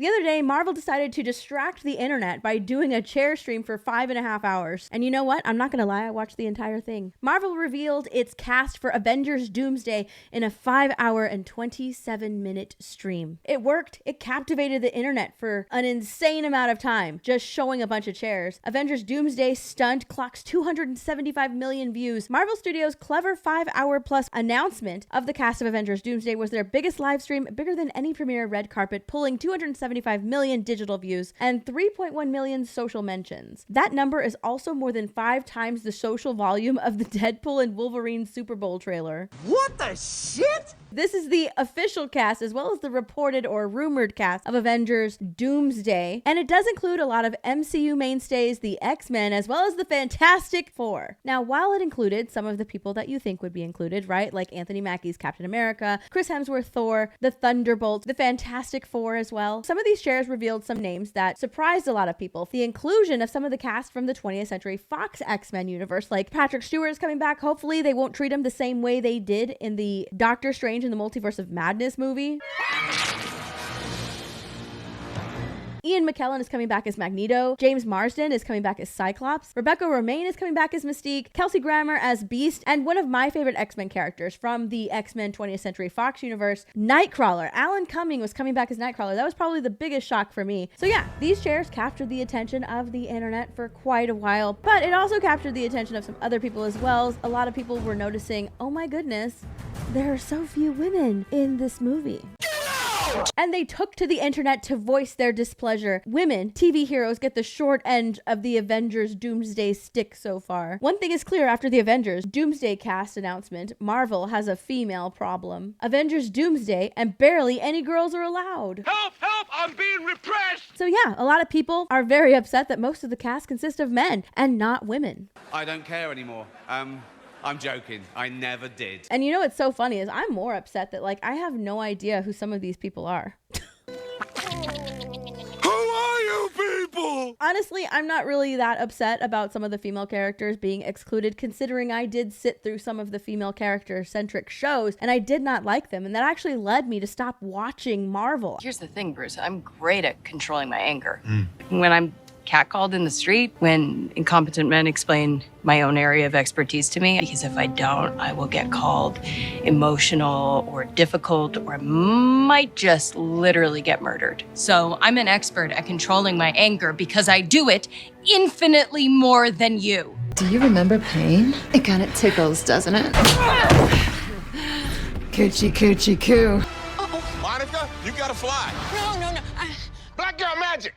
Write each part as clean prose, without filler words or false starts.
The other day, Marvel decided to distract the internet by doing a chair stream for 5.5 hours. And you know what? I'm not gonna lie, I watched the entire thing. Marvel revealed its cast for Avengers Doomsday in a 5-hour and 27-minute stream. It worked. It captivated the internet for an insane amount of time, just showing a bunch of chairs. Avengers Doomsday stunt clocks 275 million views. Marvel Studios' clever 5-hour plus announcement of the cast of Avengers Doomsday was their biggest live stream, bigger than any premiere red carpet, pulling 275 million digital views and 3.1 million social mentions. That number is also more than 5 times the social volume of the Deadpool and Wolverine Super Bowl trailer. What the shit? This is the official cast as well as the reported or rumored cast of Avengers Doomsday, and it does include a lot of MCU mainstays, the X-Men, as well as the Fantastic Four. Now, while it included some of the people that you think would be included, right, like Anthony Mackie's Captain America, Chris Hemsworth Thor, the Thunderbolts, the Fantastic Four as well, some of these shares revealed some names that surprised a lot of people. The inclusion of some of the cast from the 20th Century Fox X-Men universe, like Patrick Stewart is coming back. Hopefully they won't treat him the same way they did in the Doctor Strange in the Multiverse of Madness movie. Ian McKellen is coming back as Magneto. James Marsden is coming back as Cyclops. Rebecca Romijn is coming back as Mystique. Kelsey Grammer as Beast. And one of my favorite X-Men characters from the X-Men 20th Century Fox universe, Nightcrawler. Alan Cumming was coming back as Nightcrawler. That was probably the biggest shock for me. So yeah, these chairs captured the attention of the internet for quite a while, but it also captured the attention of some other people as well. A lot of people were noticing, oh my goodness, there are so few women in this movie. And they took to the internet to voice their displeasure. Women, TV heroes, get the short end of the Avengers Doomsday stick so far. One thing is clear after the Avengers Doomsday cast announcement, Marvel has a female problem. Avengers Doomsday, and barely any girls are allowed. Help! Help! I'm being repressed! So yeah, a lot of people are very upset that most of the cast consist of men and not women. I don't care anymore. I'm joking. I never did. And you know what's so funny is I'm more upset that, like, I have no idea who some of these people are. Who are you people? Honestly, I'm not really that upset about some of the female characters being excluded, considering I did sit through some of the female character-centric shows, and I did not like them, and that actually led me to stop watching Marvel. Here's the thing, Bruce. I'm great at controlling my anger. When I'm catcalled in the street, when incompetent men explain my own area of expertise to me, because if I don't, I will get called emotional or difficult or might just literally get murdered. So I'm an expert at controlling my anger because I do it infinitely more than you. Do you remember pain? It kind of tickles, doesn't it? Coochie coochie coo. Monica, you gotta fly. No. Black girl magic.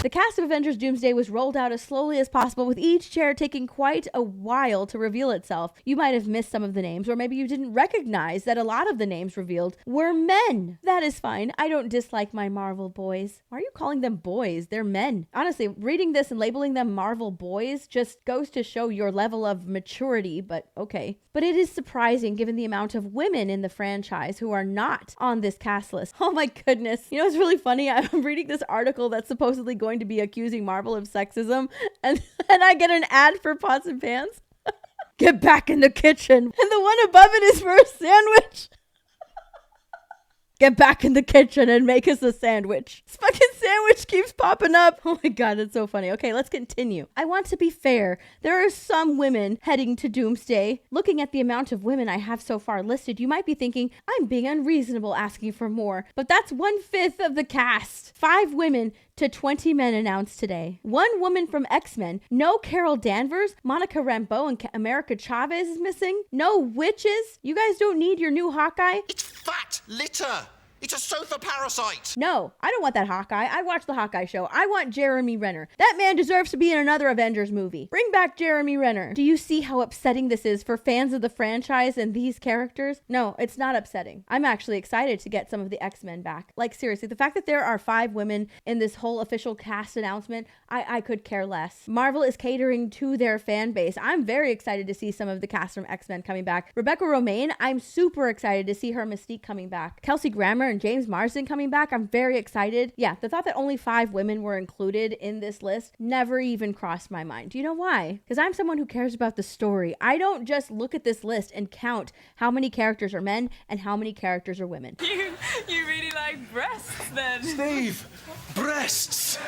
The cast of Avengers Doomsday was rolled out as slowly as possible, with each chair taking quite a while to reveal itself. You might have missed some of the names, or maybe you didn't recognize that a lot of the names revealed were men. That is fine. I don't dislike my Marvel boys. Why are you calling them boys? They're men. Honestly, reading this and labeling them Marvel boys just goes to show your level of maturity, but okay. But it is surprising given the amount of women in the franchise who are not on this cast list. Oh my goodness. You know what's really funny? I'm reading this article that's supposedly going to be accusing Marvel of sexism, and I get an ad for pots and pans. Get back in the kitchen. And the one above it is for a sandwich. Get back in the kitchen and make us a sandwich. This fucking sandwich keeps popping up. Oh my god, it's so funny. Okay, let's continue. I want to be fair. There are some women heading to Doomsday. Looking at the amount of women I have so far listed, you might be thinking, I'm being unreasonable asking for more. But that's 1/5 of the cast. 5 women to 20 men announced today. 1 woman from X-Men. No Carol Danvers. Monica Rambeau and America Chavez is missing. No witches. You guys don't need your new Hawkeye. It's fat litter. It's a sofa parasite. No, I don't want that Hawkeye. I watched the Hawkeye show. I want Jeremy Renner. That man deserves to be in another Avengers movie. Bring back Jeremy Renner. Do you see how upsetting this is for fans of the franchise and these characters? No, it's not upsetting. I'm actually excited to get some of the X-Men back. Like, seriously, the fact that there are 5 women in this whole official cast announcement, I could care less. Marvel is catering to their fan base. I'm very excited to see some of the cast from X-Men coming back. Rebecca Romijn, I'm super excited to see her Mystique coming back. Kelsey Grammer and James Marsden coming back, I'm very excited. Yeah, the thought that only 5 women were included in this list never even crossed my mind. Do you know why? Because I'm someone who cares about the story. I don't just look at this list and count how many characters are men and how many characters are women. You really like breasts then? Steve, breasts.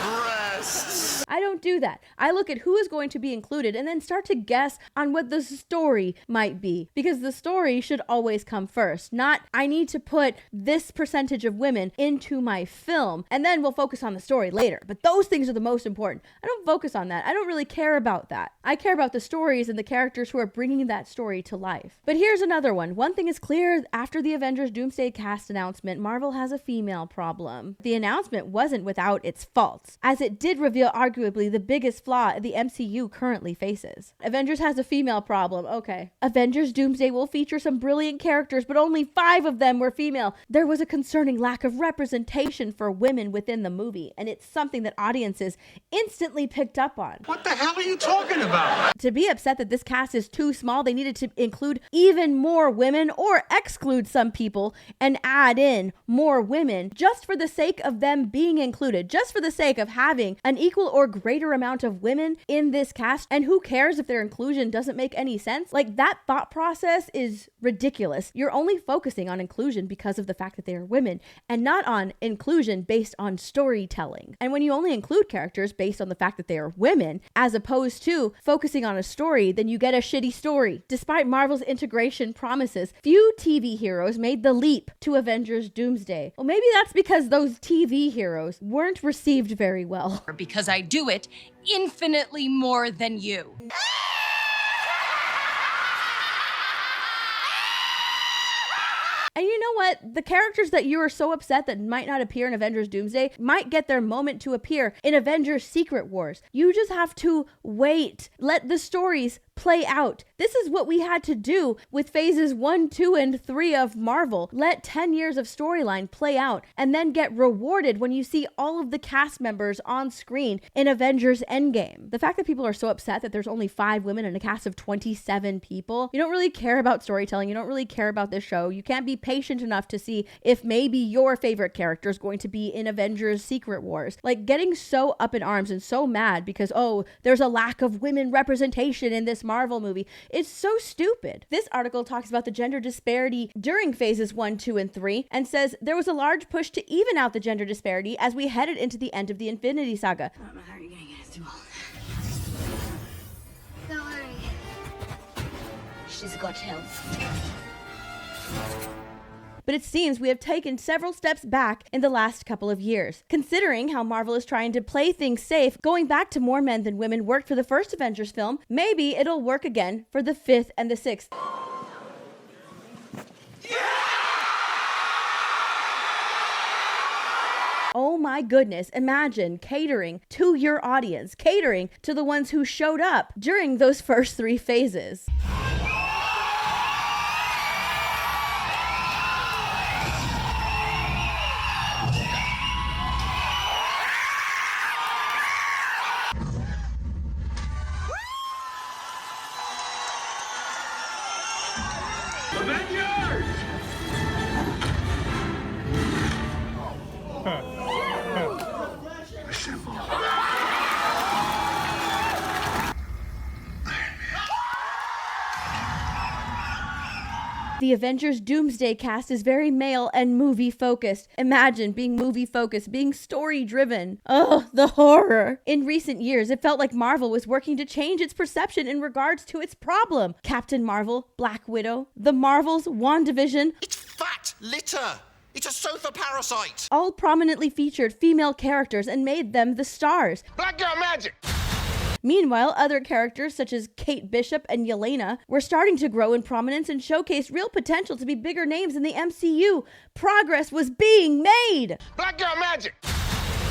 Breasts. I don't do that. I look at who is going to be included and then start to guess on what the story might be. Because the story should always come first. Not, I need to put this percentage of women into my film and then we'll focus on the story later. But those things are the most important. I don't focus on that. I don't really care about that. I care about the stories and the characters who are bringing that story to life. But here's another one. One thing is clear. After the Avengers Doomsday cast announcement, Marvel has a female problem. The announcement wasn't without its faults, as it did reveal arguably the biggest flaw the MCU currently faces. Avengers has a female problem. Okay. Avengers Doomsday will feature some brilliant characters, but only 5 of them were female. There was a concerning lack of representation for women within the movie, and it's something that audiences instantly picked up on. What the hell are you talking about? To be upset that this cast is too small, they needed to include even more women or exclude some people and add in more women just for the sake of them being included, just for the sake of having an equal or greater amount of women in this cast. And who cares if their inclusion doesn't make any sense? Like, that thought process is ridiculous. You're only focusing on inclusion because of the fact that they are women and not on inclusion based on storytelling. And when you only include characters based on the fact that they are women, as opposed to focusing on a story, then you get a shitty story. Despite Marvel's integration promises, few TV heroes made the leap to Avengers Doomsday. Well, maybe that's because those TV heroes weren't received very well. Because I do it infinitely more than you. And you know what? The characters that you are so upset that might not appear in Avengers Doomsday might get their moment to appear in Avengers Secret Wars. You just have to wait. Let the stories play out. This is what we had to do with phases 1, 2, and 3 of Marvel. Let 10 years of storyline play out and then get rewarded when you see all of the cast members on screen in Avengers Endgame. The fact that people are so upset that there's only 5 women in a cast of 27 people, you don't really care about storytelling. You don't really care about this show. You can't be patient enough to see if maybe your favorite character is going to be in Avengers Secret Wars. Like, getting so up in arms and so mad because, oh, there's a lack of women representation in this Marvel movie. It's so stupid. This article talks about the gender disparity during phases 1, 2, and 3 and says there was a large push to even out the gender disparity as we headed into the end of the Infinity Saga. I don't know how you're gonna get us through all this. Don't worry. She's got help. But it seems we have taken several steps back in the last couple of years. Considering how Marvel is trying to play things safe, going back to more men than women worked for the first Avengers film, maybe it'll work again for the 5th and the 6th. Oh my goodness, imagine catering to your audience, catering to the ones who showed up during those first 3 phases. The Avengers Doomsday cast is very male and movie focused. Imagine being movie focused, being story driven. Oh, the horror. In recent years, it felt like Marvel was working to change its perception in regards to its problem. Captain Marvel, Black Widow, the Marvels, WandaVision. It's fat litter. It's a sofa parasite. All prominently featured female characters and made them the stars. Black girl magic. Meanwhile, other characters such as Kate Bishop and Yelena were starting to grow in prominence and showcase real potential to be bigger names in the MCU. Progress was being made. Black girl magic.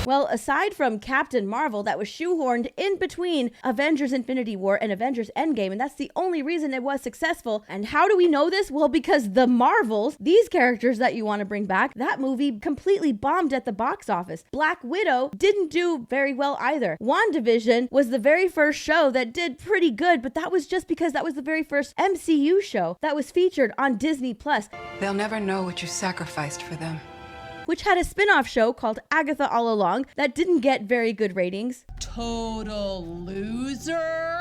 Well, aside from Captain Marvel that was shoehorned in between Avengers Infinity War and Avengers Endgame, and that's the only reason it was successful. And how do we know this? Well, because the Marvels, these characters that you want to bring back, that movie completely bombed at the box office. Black Widow didn't do very well either. WandaVision was the very first show that did pretty good, but that was just because that was the very first MCU show that was featured on Disney+. They'll never know what you sacrificed for them. Which had a spin-off show called Agatha All Along that didn't get very good ratings. Total loser.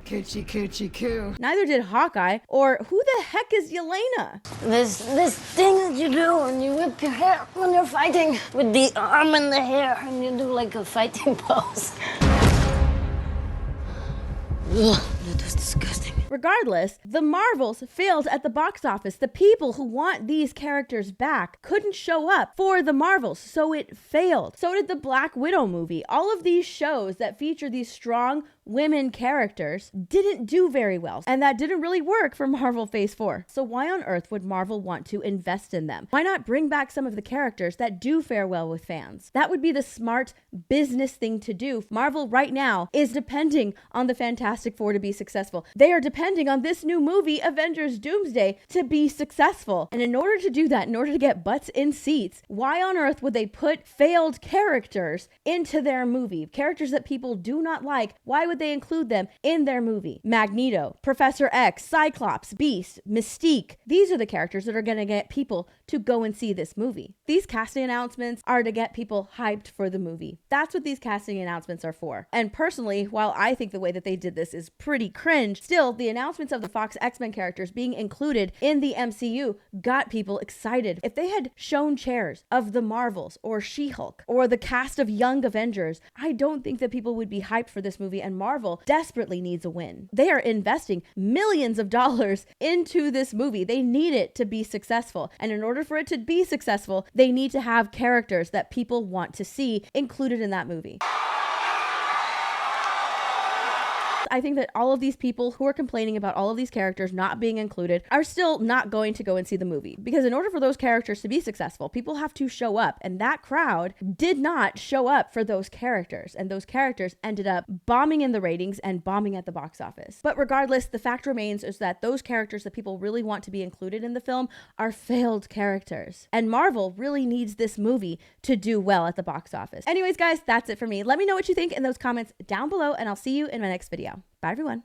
Coochie coochie coo. Neither did Hawkeye, or who the heck is Yelena? This thing that you do when you whip your hair when you're fighting with the arm and the hair and you do like a fighting pose. Ugh, that was disgusting. Regardless, the Marvels failed at the box office. The people who want these characters back couldn't show up for the Marvels, so it failed. So did the Black Widow movie. All of these shows that feature these strong women characters didn't do very well, and that didn't really work for Marvel Phase 4. So why on earth would Marvel want to invest in them? Why not bring back some of the characters that do fare well with fans? That would be the smart business thing to do. Marvel right now is depending on the Fantastic Four to be successful. They are depending on this new movie, Avengers Doomsday, to be successful. And in order to do that, in order to get butts in seats, why on earth would they put failed characters into their movie? Characters that people do not like, why would they include them in their movie? Magneto, Professor X, Cyclops, Beast, Mystique. These are the characters that are going to get people to go and see this movie. These casting announcements are to get people hyped for the movie. That's what these casting announcements are for. And personally, while I think the way that they did this is pretty cringe, still, the announcements of the Fox X-Men characters being included in the MCU got people excited. If they had shown chairs of the Marvels or She-Hulk or the cast of Young Avengers, I don't think that people would be hyped for this movie, and Marvel desperately needs a win. They are investing millions of dollars into this movie. They need it to be successful. And in order for it to be successful, they need to have characters that people want to see included in that movie. I think that all of these people who are complaining about all of these characters not being included are still not going to go and see the movie. Because in order for those characters to be successful, people have to show up. And that crowd did not show up for those characters. And those characters ended up bombing in the ratings and bombing at the box office. But regardless, the fact remains is that those characters that people really want to be included in the film are failed characters. And Marvel really needs this movie to do well at the box office. Anyways, guys, that's it for me. Let me know what you think in those comments down below, and I'll see you in my next video. Bye, everyone.